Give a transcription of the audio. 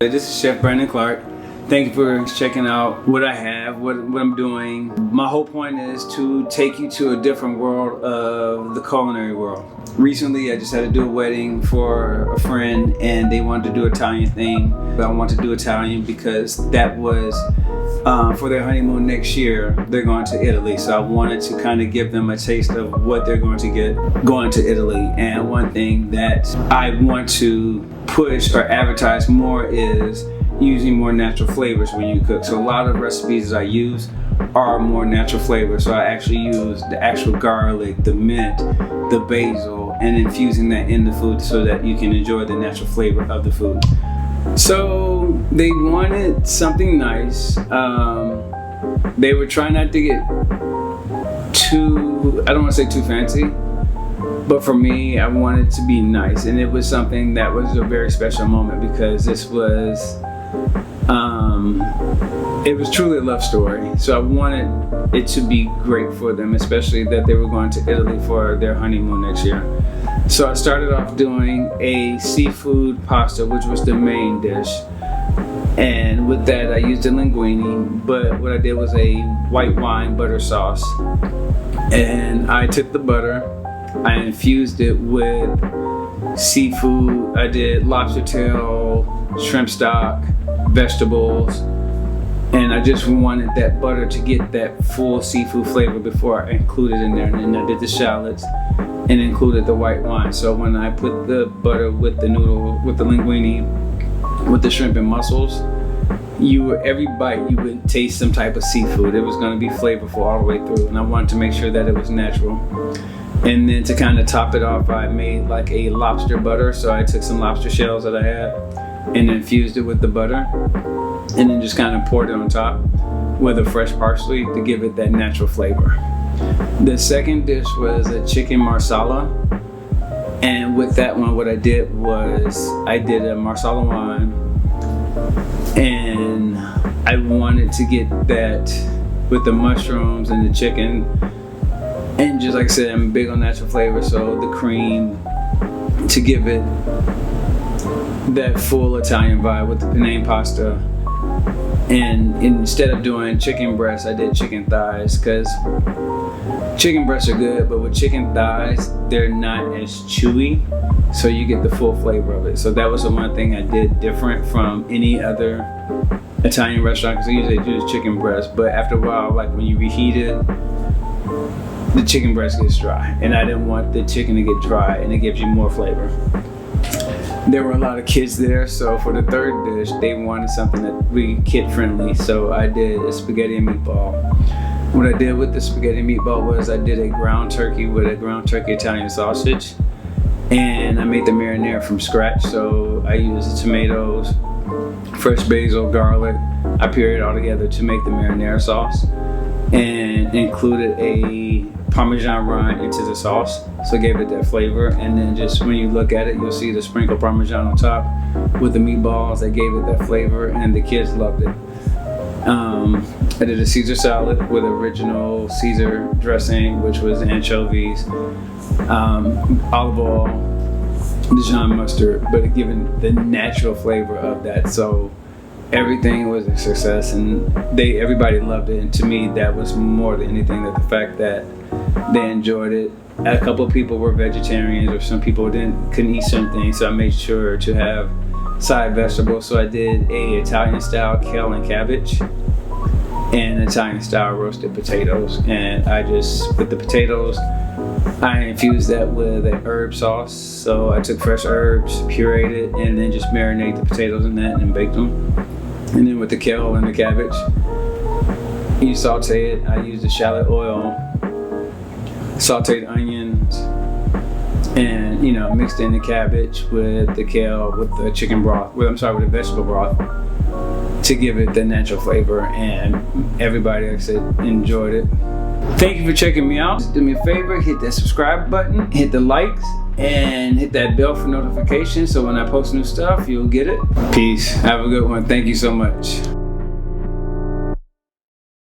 This is Chef Brandon Clark. Thank you for checking out what I have, what I'm doing. My whole point is to take you to a different world of the culinary world. Recently, I just had to do a wedding for a friend and they wanted to do Italian thing. I want to do Italian because that was for their honeymoon next year. They're going to Italy, so I wanted to kind of give them a taste of what they're going to get going to Italy. And one thing that I want to push or advertise more is using more natural flavors when you cook. So a lot of recipes that I use are more natural flavors. So I actually use the actual garlic, the mint, the basil, and infusing that in the food so that you can enjoy the natural flavor of the food. So they wanted something nice. They were trying not to get too, I don't want to say too fancy, but for me, I wanted to be nice. And it was something that was a very special moment because this was, it was truly a love story. So I wanted it to be great for them, especially that they were going to Italy for their honeymoon next year. So I started off doing a seafood pasta, which was the main dish. And with that, I used a linguine, but what I did was a white wine butter sauce. And I took the butter, I infused it with seafood. I did lobster tail, shrimp stock, vegetables, and I just wanted that butter to get that full seafood flavor before I included in there. And then I did the shallots and included the white wine. So when I put the butter with the noodle, with the linguine, with the shrimp and mussels, every bite you would taste some type of seafood. It was going to be flavorful all the way through, and I wanted to make sure that it was natural. And then to kind of top it off, I made like a lobster butter. So I took some lobster shells that I had and infused it with the butter, and then just kind of poured it on top with a fresh parsley to give it that natural flavor. The second dish was a chicken marsala, and with that one what I did was I did a marsala wine, and I wanted to get that with the mushrooms and the chicken, and just like I said, I'm big on natural flavor, so the cream to give it that full Italian vibe with the penne pasta. And instead of doing chicken breasts, I did chicken thighs, because chicken breasts are good, but with chicken thighs, they're not as chewy, so you get the full flavor of it. So that was the one thing I did different from any other Italian restaurant, because I usually do chicken breast, but after a while, like when you reheat it, the chicken breast gets dry, and I didn't want the chicken to get dry, and it gives you more flavor. There were a lot of kids there, so for the third dish, they wanted something that we kid friendly, so I did a spaghetti and meatball. What I did with the spaghetti and meatball was I did a ground turkey with a ground turkey Italian sausage, and I made the marinara from scratch. So I used tomatoes, fresh basil, garlic. I pureed it all together to make the marinara sauce, and included a Parmesan rind into the sauce, so it gave it that flavor. And then just when you look at it, you'll see the sprinkled Parmesan on top with the meatballs that gave it that flavor, and the kids loved it. I did a Caesar salad with original Caesar dressing, which was anchovies, olive oil, Dijon mustard, but given the natural flavor of that. So everything was a success, and everybody loved it. And to me, that was more than anything, that the fact that they enjoyed it. A couple of people were vegetarians, or some people couldn't eat certain things, so I made sure to have side vegetables. So I did a Italian style kale and cabbage, and Italian style roasted potatoes. And I just, with the potatoes, I infused that with a herb sauce. So I took fresh herbs, pureed it, and then just marinate the potatoes in that and baked them. And then with the kale and the cabbage, you saute it. I used the shallot oil, sauteed onions, and mixed in the cabbage with the kale, with the chicken broth, with the vegetable broth, to give it the natural flavor. And everybody, like I said, enjoyed it. Thank you for checking me out. Do me a favor, hit that subscribe button, hit the likes, and hit that bell for notifications, so when I post new stuff, you'll get it. Peace. Have a good one. Thank you so much.